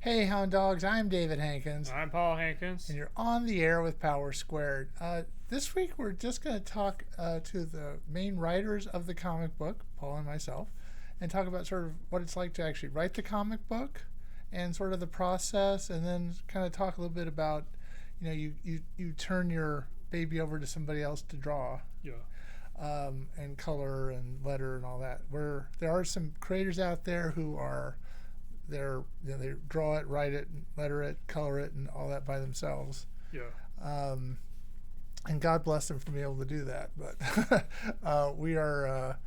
Hey, Hound Dogs, I'm David Hankins, I'm Paul Hankins. and you're on the air with Power Squared. This week, we're just going to talk to the main writers of the comic book, Paul and myself, and talk about sort of what it's like to actually write the comic book and sort of the process, and then kind of talk a little bit about, you turn your baby over to somebody else to draw. Yeah. And color and letter and all that. Where there are some creators out there who are they draw it, write it, letter it, color it, and all that by themselves. Yeah. And God bless them for being able to do that. But we are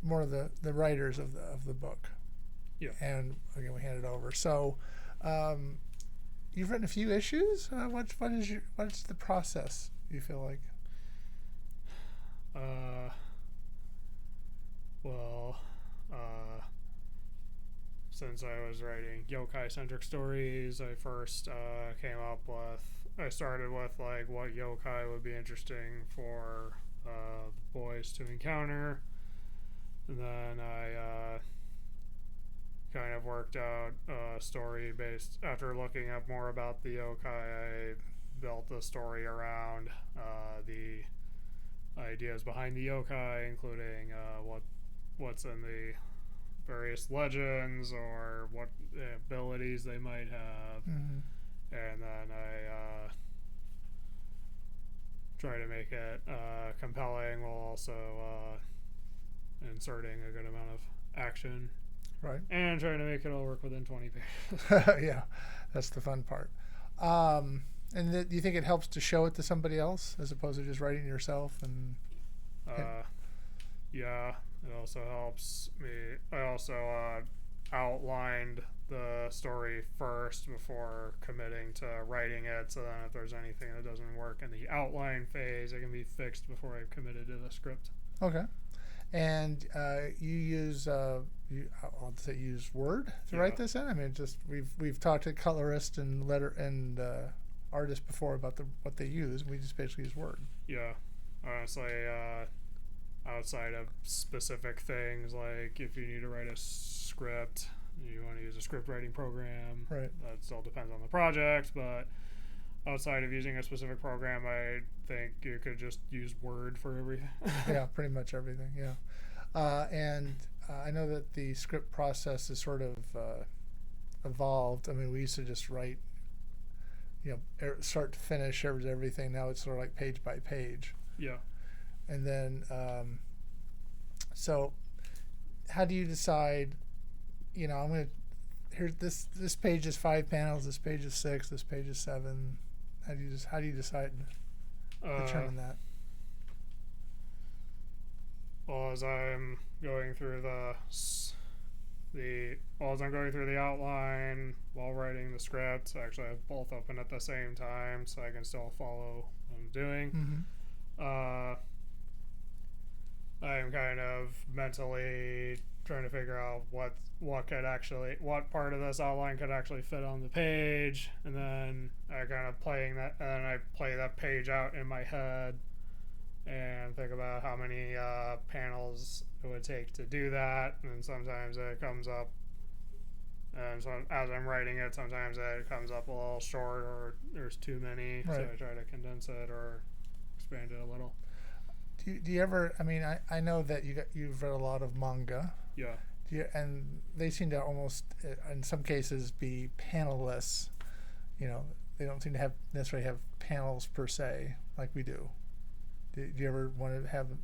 more of the writers of the book. Yeah. And again, we hand it over. So you've written a few issues. What's the process? You feel like? Well, since I was writing yokai-centric stories, I first I started with like what yokai would be interesting for the boys to encounter, and then I kind of worked out a story based after looking up more about the yokai. I built the story around the ideas behind the yokai, including what's in the various legends or what abilities they might have. Mm-hmm. And then I try to make it compelling while also inserting a good amount of action. Right. And trying to make it all work within 20 pages. Yeah, that's the fun part. And do you think it helps to show it to somebody else as opposed to just writing it yourself? And yeah, it also helps me. I also outlined the story first before committing to writing it, so then if there's anything that doesn't work in the outline phase, it can be fixed before I've committed to the script. Okay. And you use I'll say use Word to write this in. I mean, just we've talked to colorists and letter and artists before about what they use. We just basically use Word. Yeah, honestly, outside of specific things, like if you need to write a script, you want to use a script writing program. Right. That still depends on the project, but outside of using a specific program, I think you could just use Word for everything. Yeah, pretty much everything. Yeah, and I know that the script process is sort of evolved. I mean, we used to just write, start to finish everything. Now it's sort of like page by page. Yeah. And then, so how do you decide? I'm gonna here. This page is 5 panels. This page is 6. This page is 7. How do you decide? Determine that. Well, as I'm going through the outline while writing the script, actually I have both open at the same time, so I can still follow what I'm doing. Mm-hmm. I'm kind of mentally trying to figure out what part of this outline could actually fit on the page, and then I play that page out in my head and think about how many panels it would take to do that. And sometimes it comes up, and so as I'm writing it, sometimes it comes up a little short or there's too many. Right. So I try to condense it or expand it a little. Do you ever? I mean, I know that you've read a lot of manga. Yeah. And they seem to almost, in some cases, be panelless. They don't seem to necessarily have panels per se like we do. Do you ever want to have them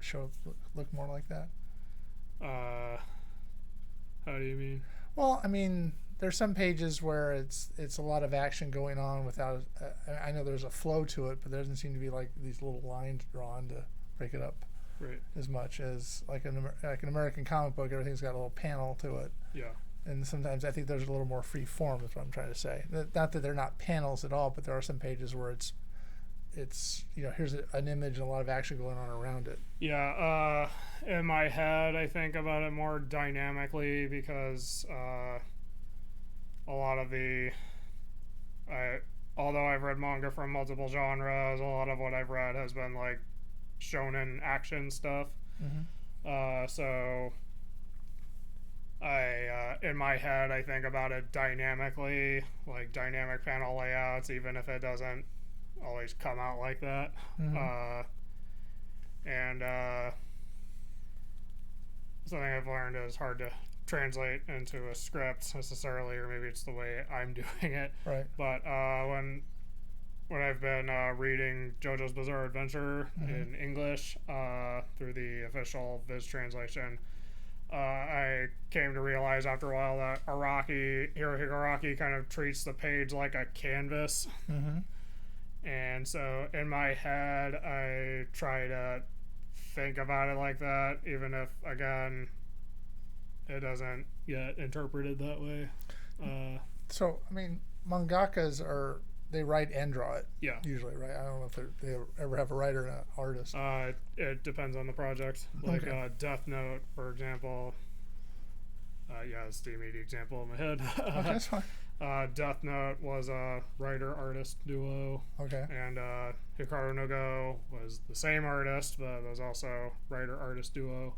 look more like that? How do you mean? Well, I mean, there's some pages where it's a lot of action going on without. I know there's a flow to it, but there doesn't seem to be like these little lines drawn to break it up. Right. As much as like an American comic book, everything's got a little panel to it. Yeah. And sometimes I think there's a little more free form. Is what I'm trying to say. Not that they're not panels at all, but there are some pages where it's here's an image and a lot of action going on around it. Yeah. In my head, I think about it more dynamically because a lot of although I've read manga from multiple genres, a lot of what I've read has been like shonen action stuff. Mm-hmm. So in my head, I think about it dynamically, like dynamic panel layouts, even if it doesn't always come out like that. And something I've learned is hard to translate into a script necessarily, or maybe it's the way I'm doing it. Right. But when I've been reading JoJo's Bizarre Adventure in English through the official Viz translation, I came to realize after a while that Hirohiko Araki kind of treats the page like a canvas. And so in my head, I try to think about it like that, even if, again, it doesn't get interpreted that way. So, I mean, mangakas they write and draw it. Yeah. Usually, right? I don't know if they ever have a writer and an artist. It depends on the project. Like Death Note, for example. Yeah, it's the immediate example in my head. Okay, that's fine. Death Note was a writer-artist duo. Okay. And Hikaru no Go was the same artist, but was also writer-artist duo.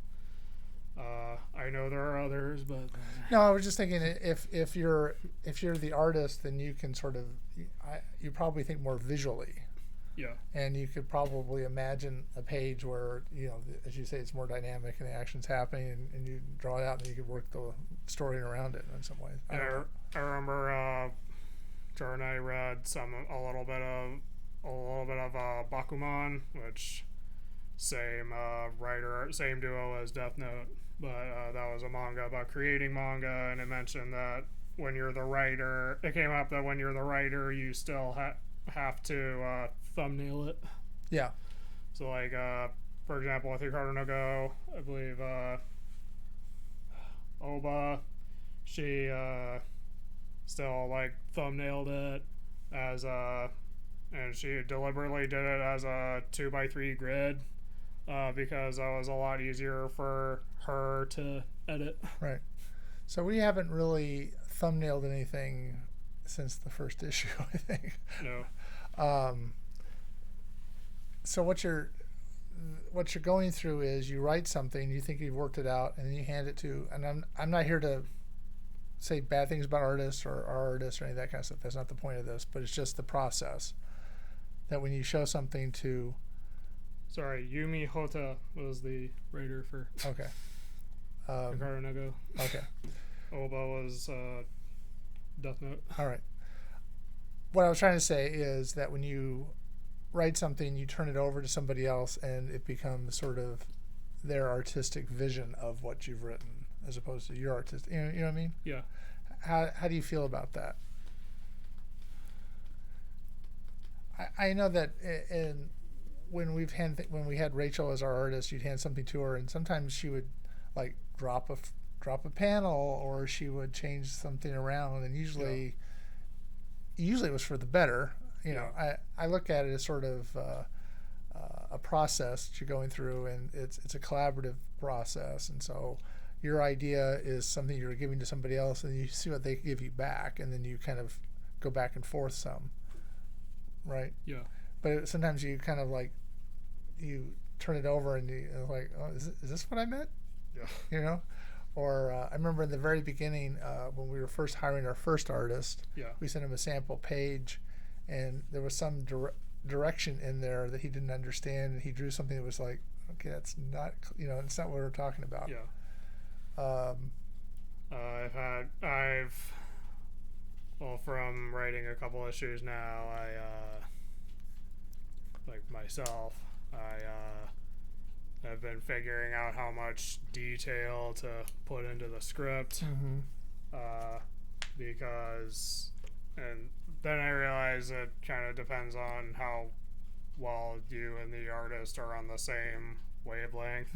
I know there are others, but no, I was just thinking if you're the artist, then you can sort of you probably think more visually. Yeah. And you could probably imagine a page where, as you say, it's more dynamic and the action's happening, and you draw it out and you could work the story around it in some ways. I remember Joe and I read a little bit of Bakuman, which same writer, same duo as Death Note, but that was a manga about creating manga, and it mentioned that when you're the writer, it came up that when you're the writer, you still have to thumbnail it. Yeah. So like, for example, with Hikaru no Go, I believe Oba, she still like thumbnailed it as and she deliberately did it as a 2x3 grid because that was a lot easier for her to edit. Right. So we haven't really thumbnailed anything since the first issue, I think. No. So what you're going through is you write something, you think you've worked it out, and then you hand it to. And I'm not here to say bad things about artists or our artists or any of that kind of stuff. That's not the point of this, but it's just the process. That when you show something to. Sorry, Yumi Hota was the writer for. Okay. Hikaru no Go. Okay. Oba was Death Note. All right. What I was trying to say is that when you write something, you turn it over to somebody else, and it becomes sort of their artistic vision of what you've written, as opposed to your artistic. You know what I mean? Yeah. How do you feel about that? I know that when we had Rachel as our artist, you'd hand something to her, and sometimes she would like drop a panel, or she would change something around, and usually it was for the better. I look at it as sort of a process that you're going through, and it's a collaborative process, and so your idea is something you're giving to somebody else, and you see what they give you back, and then you kind of go back and forth some, right? Yeah. But sometimes you kind of like you turn it over and you're like, oh, is this what I meant? Yeah. Or I remember in the very beginning when we were first hiring our first artist, Yeah. we sent him a sample page, and there was some direction in there that he didn't understand, and he drew something that was like, okay, that's not, it's not what we're talking about. Yeah. From writing a couple issues now, like myself, I've been figuring out how much detail to put into the script, because, and then I realize it kind of depends on how well you and the artist are on the same wavelength.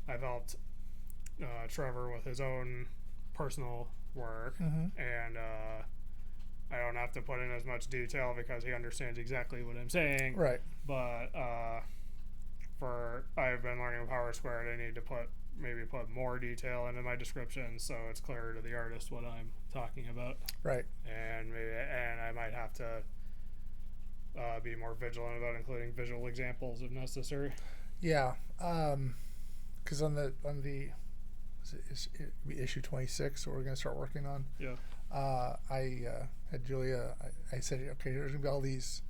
I've helped Trevor with his own personal work, and I don't have to put in as much detail because he understands exactly what I'm saying. Right. But I've been learning Power Squared, I need to put more detail into my description so it's clearer to the artist what I'm talking about. Right. And I might have to be more vigilant about including visual examples if necessary. Yeah. Because on the is it issue 26, so we're going to start working on. Yeah. I had Julia. I said, okay, there's going to be all these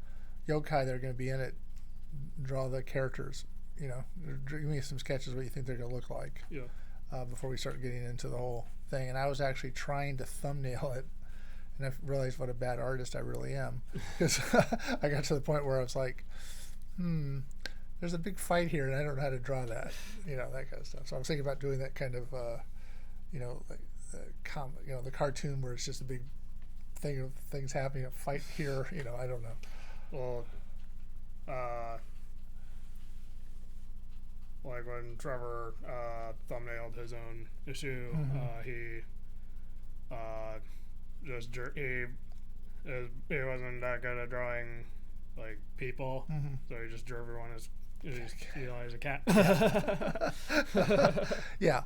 yokai that are going to be in it. Draw the characters. You know, give me some sketches of what you think they're going to look like. Yeah. Before we start getting into the whole thing. And I was actually trying to thumbnail it, and I realized what a bad artist I really am, because I got to the point where I was like, there's a big fight here, and I don't know how to draw that, that kind of stuff. So I was thinking about doing that kind of, like the cartoon where it's just a big thing of things happening, a fight here, I don't know. Well, like when Trevor thumbnailed his own issue, he he wasn't that good at drawing like people, so he just drew everyone as a cat. Yeah,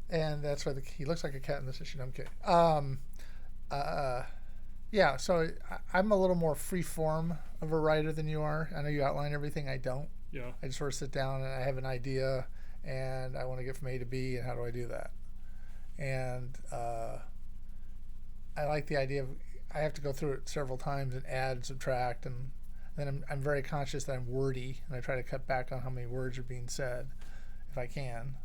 and that's why he looks like a cat in this issue. No, I'm kidding. Yeah, so I'm a little more free form of a writer than you are. I know you outline everything. I don't. Yeah. I just sort of sit down and I have an idea, and I want to get from A to B, and how do I do that? And I like the idea of I have to go through it several times and add, subtract, and then I'm very conscious that I'm wordy, and I try to cut back on how many words are being said, if I can.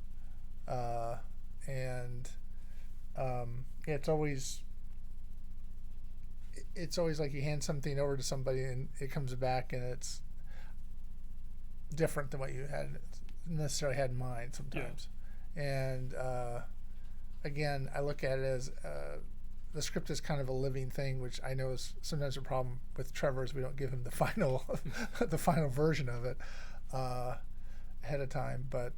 It's always like you hand something over to somebody and it comes back and it's different than what you had necessarily had in mind sometimes. Yeah. And again, I look at it as the script is kind of a living thing, which I know is sometimes a problem with Trevor, is we don't give him the final the final version of it ahead of time. But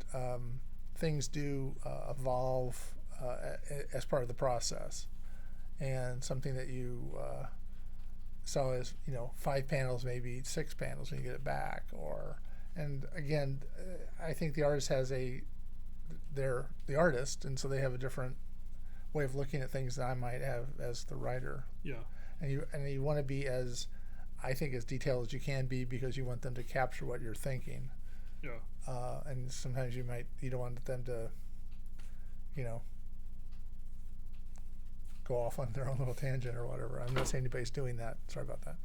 things do evolve as part of the process. And something that you saw as 5 panels, maybe 6 panels when you get it back, and again, I think the artist they're the artist, and so they have a different way of looking at things than I might have as the writer. Yeah. And you want to be as detailed as you can be, because you want them to capture what you're thinking. Yeah. And sometimes you don't want them to, go off on their own little tangent or whatever. I'm not saying anybody's doing that. Sorry about that.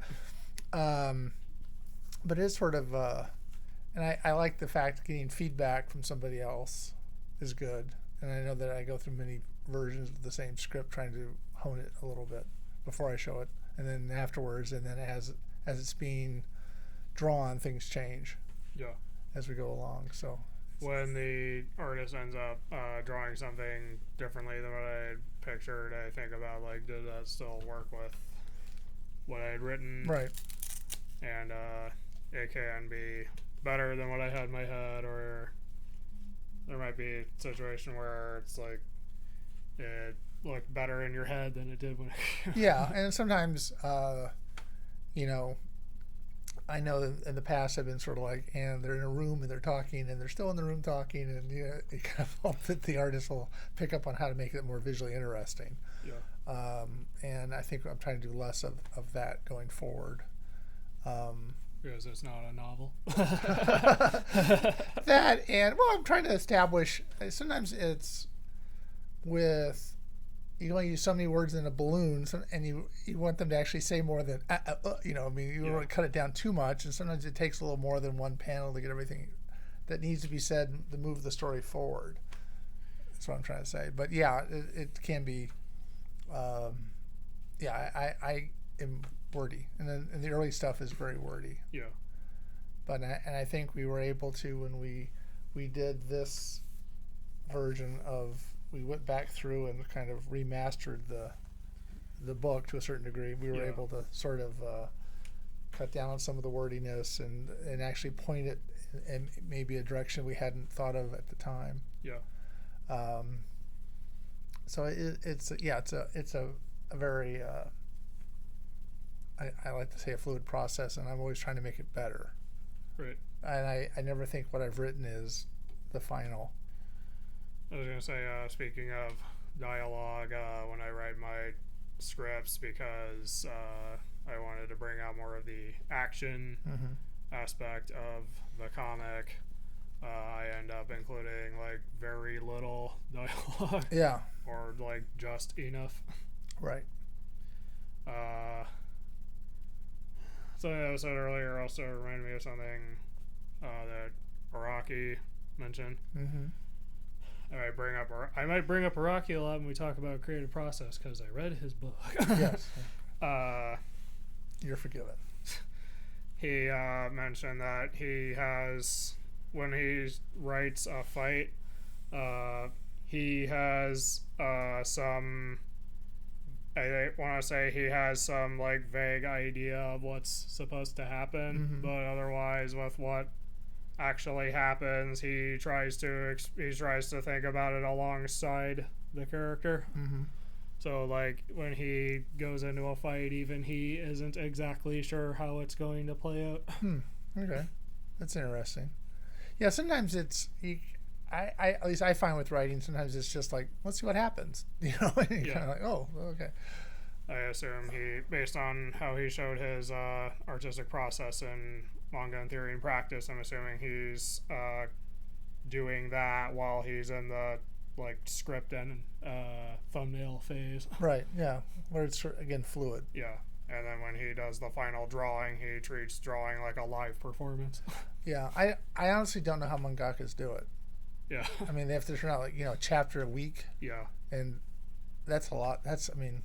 But it's sort of, and I like the fact getting feedback from somebody else is good. And I know that I go through many versions of the same script trying to hone it a little bit before I show it. And then afterwards, and then as it's being drawn, things change. Yeah. As we go along. So when the artist ends up drawing something differently than what I had pictured, I think about, like, did that still work with what I had written? Right. And it can be better than what I had in my head, or there might be a situation where it's like it looked better in your head than it did when yeah, and sometimes I know in the past I've been sort of like, and they're in a room and they're talking and they're still in the room talking, and you kind of hope that the artist will pick up on how to make it more visually interesting. Yeah. And I think I'm trying to do less of that going forward. Because it's not a novel. That, and I'm trying to establish, sometimes it's with, you only use so many words in a balloon, and you want them to actually say more than, you don't want to cut it down too much, and sometimes it takes a little more than one panel to get everything that needs to be said to move the story forward. That's what I'm trying to say. But yeah, it can be, I am wordy, and then the early stuff is very wordy. Yeah. But I think we were able to, when we did this version of, we went back through and kind of remastered the book to a certain degree. We were able to sort of cut down on some of the wordiness and actually point it in maybe a direction we hadn't thought of at the time. Yeah. So it's a very I like to say a fluid process, and I'm always trying to make it better. Right. And I never think what I've written is the final. I was going to say, speaking of dialogue, when I write my scripts, because I wanted to bring out more of the action aspect of the comic, I end up including like very little dialogue Yeah. or like just enough. Right. Something I said earlier also reminded me of something that Araki mentioned. Mm-hmm. I might bring up Araki a lot when we talk about creative process because I read his book. Yes. You're forgiven. He mentioned that he has, when he writes a fight, he has some, I want to say he has some like vague idea of what's supposed to happen, but otherwise with what actually happens, he tries to think about it alongside the character. So like when he goes into a fight, even he isn't exactly sure how it's going to play out. Okay, that's interesting. Yeah, sometimes it's I at least I find with writing, sometimes it's just like, let's see what happens. You know, and you're kind of like, oh, okay. I assume he, based on how he showed his artistic process in manga and theory and practice, I'm assuming he's doing that while he's in the like script and thumbnail phase. Right. Yeah. Where it's again fluid. Yeah. And then when he does the final drawing, he treats drawing like a live performance. Yeah. I honestly don't know how mangakas do it. Yeah. I mean, they have to turn out like, you know, a chapter a week. Yeah. And that's a lot. That's, I mean.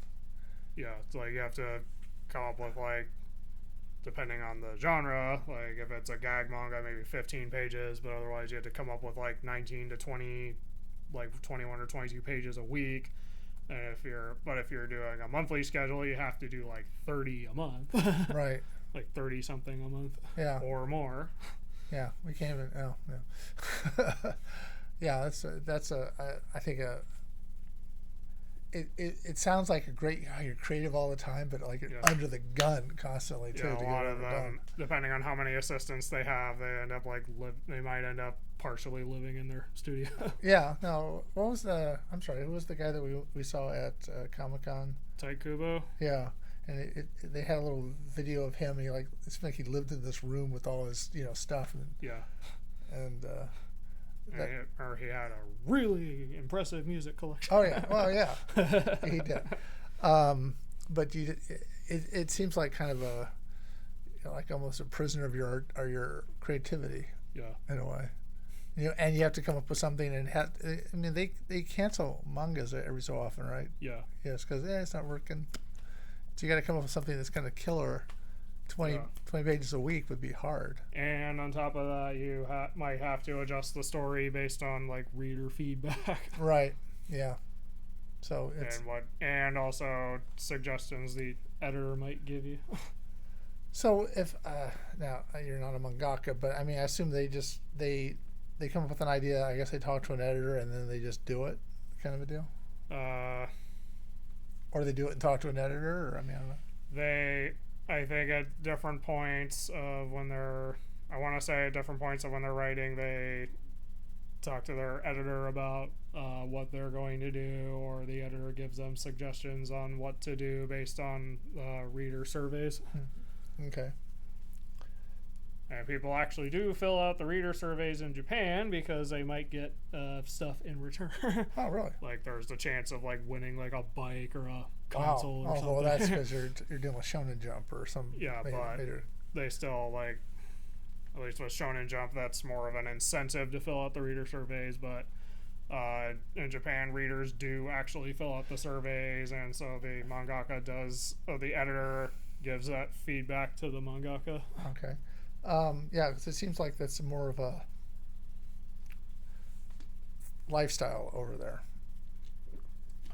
Yeah. It's like you have to come up with like, depending on the genre, like if it's a gag manga, maybe 15 pages, but otherwise you have to come up with like 19 to 20, like 21 or 22 pages a week. And if you're doing a monthly schedule, you have to do like 30 a month. Right. Like 30 something a month. Yeah. Or more. Yeah. We can't even, oh, no. Yeah. I think it sounds like a great, you're creative all the time, but like you're under the gun constantly too. Yeah, to a lot of them, depending on how many assistants they have, they might end up partially living in their studio. Yeah. No. What was I'm sorry. Who was the guy that we saw at Comic-Con? Tai Kubo. Yeah. And they had a little video of him. And it seemed like he lived in this room with all his stuff. And, yeah. And. Or he had a really impressive music collection. Oh yeah, well yeah, he did. But it seems like kind of a, like almost a prisoner of your creativity. Yeah. In a way, and you have to come up with something and I mean they cancel mangas every so often, right? Yeah. Yes, because it's not working. So you got to come up with something that's kind of killer. 20 pages a week would be hard. And on top of that, you might have to adjust the story based on like reader feedback. Right. Yeah. So it's and also suggestions the editor might give you. So if now you're not a mangaka, but I mean I assume they come up with an idea. I guess they talk to an editor and then they just do it, kind of a deal. Or they do it and talk to an editor, or I mean I don't know. I think at different points of when they're writing, they talk to their editor about what they're going to do, or the editor gives them suggestions on what to do based on reader surveys. Okay. And people actually do fill out the reader surveys in Japan because they might get stuff in return. Oh, really? Like there's the chance of like winning like a bike or a console or something. Well, that's because you're doing with Shonen Jump or some. Yeah, they still like, at least with Shonen Jump, that's more of an incentive to fill out the reader surveys. But in Japan, readers do actually fill out the surveys, and so the mangaka the editor gives that feedback to the mangaka. Okay. Yeah, because it seems like that's more of a lifestyle over there.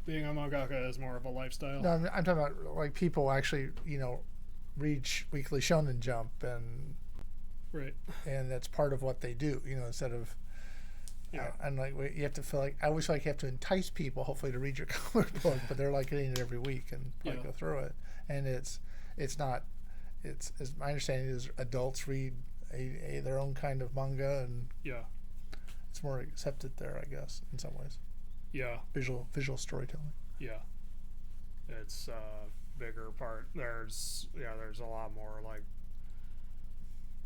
Being a mangaka is more of a lifestyle. No, I'm talking about like people actually, read weekly Shonen Jump right, and that's part of what they do. Instead of and like you have to feel like I always feel like you have to entice people, hopefully, to read your comic book, but they're like getting it every week and go through it, and it's not. It's as my understanding is adults read their own kind of manga, and it's more accepted there, I guess, in some ways. Yeah, visual storytelling. Yeah, it's a bigger part. There's a lot more like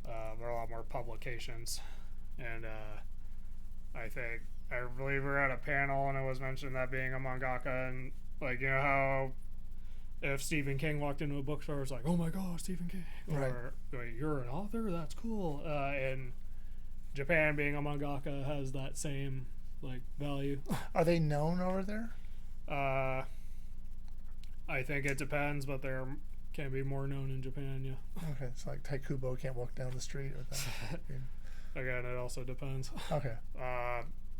there are a lot more publications And I believe we were at a panel and it was mentioned that being a mangaka, and like, you know how if Stephen King walked into a bookstore, it's like, oh my god, Stephen King, or like, you're an author, that's cool. In Japan, being a mangaka has that same like value. Are they known over there? I think it depends, but there can be more known in Japan. Yeah. Okay, it's like Taikubo can't walk down the street with that. Again, it also depends. Okay.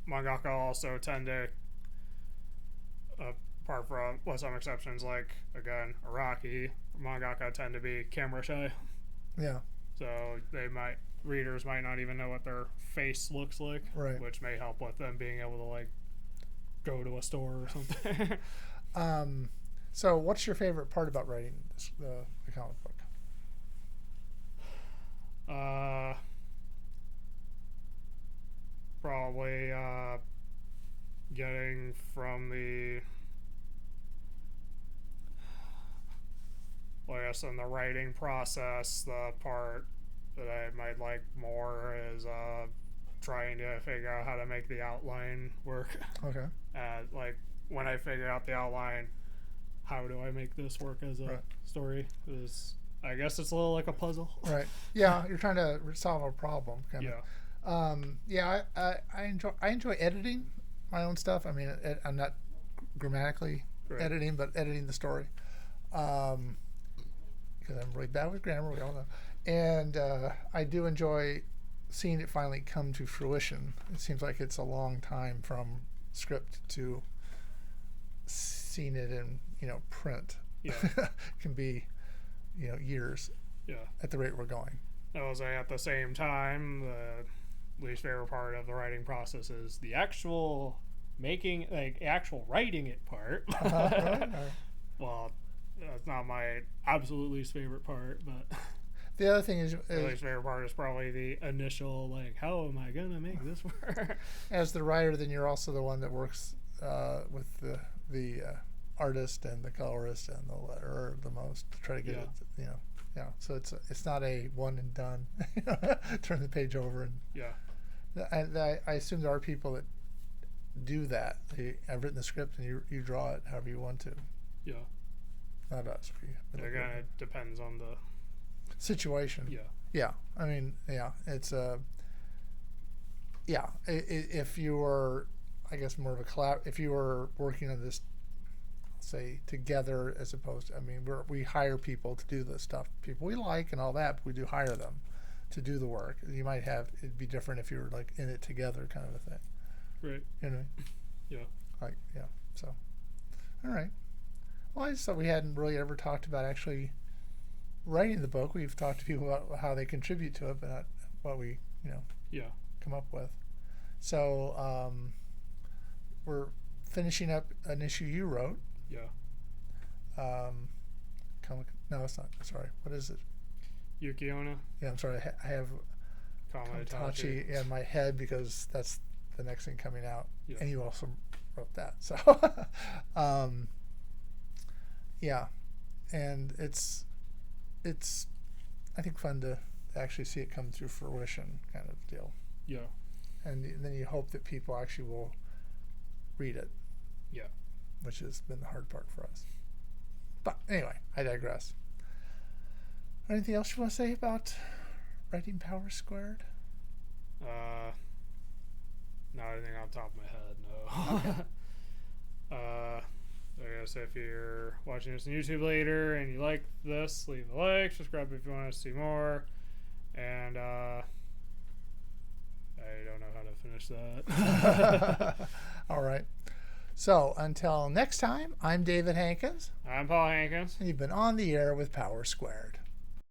Mangaka also tend to, apart from with some exceptions like again Araki, mangaka tend to be camera shy. Yeah. So readers might not even know what their face looks like, right? Which may help with them being able to like go to a store or something. So, what's your favorite part about writing the comic book? Probably getting from the, well, I guess in the writing process, the part that I might like more is trying to figure out how to make the outline work. Okay. Like when I figure out the outline, how do I make this work as a story? I guess it's a little like a puzzle. Right. Yeah, you're trying to solve a problem. Yeah. I enjoy editing my own stuff. I mean, I'm not grammatically editing, but editing the story. Because I'm really bad with grammar, we all know. And I do enjoy seeing it finally come to fruition. It seems like it's a long time from script to seeing it in print. Yeah. Can be years. Yeah. At the rate we're going. I was at the same time, the least favorite part of the writing process is the actual making, like actual writing it part. Right. Well, that's not my absolute least favorite part, but the other thing is the least favorite part is probably the initial, like, how am I gonna make this work? As the writer, then you're also the one that works with the artist and the colorist and the letterer the most to try to get it. Yeah. So it's not a one and done. Turn the page over and I assume there are people that do that. I've written the script and you draw it however you want to. Yeah. Not us. Again, it depends on the situation. Yeah. Yeah. I mean, it's if you were, I guess, more of a if you were working on this, say, together, as opposed to, I mean, we hire people to do this stuff, people we like and all that, but we do hire them to do the work. You might it'd be different if you were like in it together kind of a thing. Right. You know what I mean? Yeah. So, all right. Well, I just thought we hadn't really ever talked about actually writing the book. We've talked to people about how they contribute to it, but not what we, come up with. So, we're finishing up an issue you wrote. Yeah. No, it's not. Sorry. What is it? Yuki Onna. Yeah, I'm sorry. I have Kamitachi in my head because that's the next thing coming out. Yeah. And you also wrote that. So, yeah. And it's I think fun to actually see it come through fruition kind of deal. Yeah. And then you hope that people actually will read it. Yeah. Which has been the hard part for us. But anyway, I digress. Anything else you want to say about writing Power Squared? Not anything on top of my head, no. Okay. I guess if you're watching this on YouTube later and you like this, leave a like, subscribe if you want to see more, and I don't know how to finish that. All right. So until next time, I'm David Hankins. I'm Paul Hankins. And you've been on the air with Power Squared.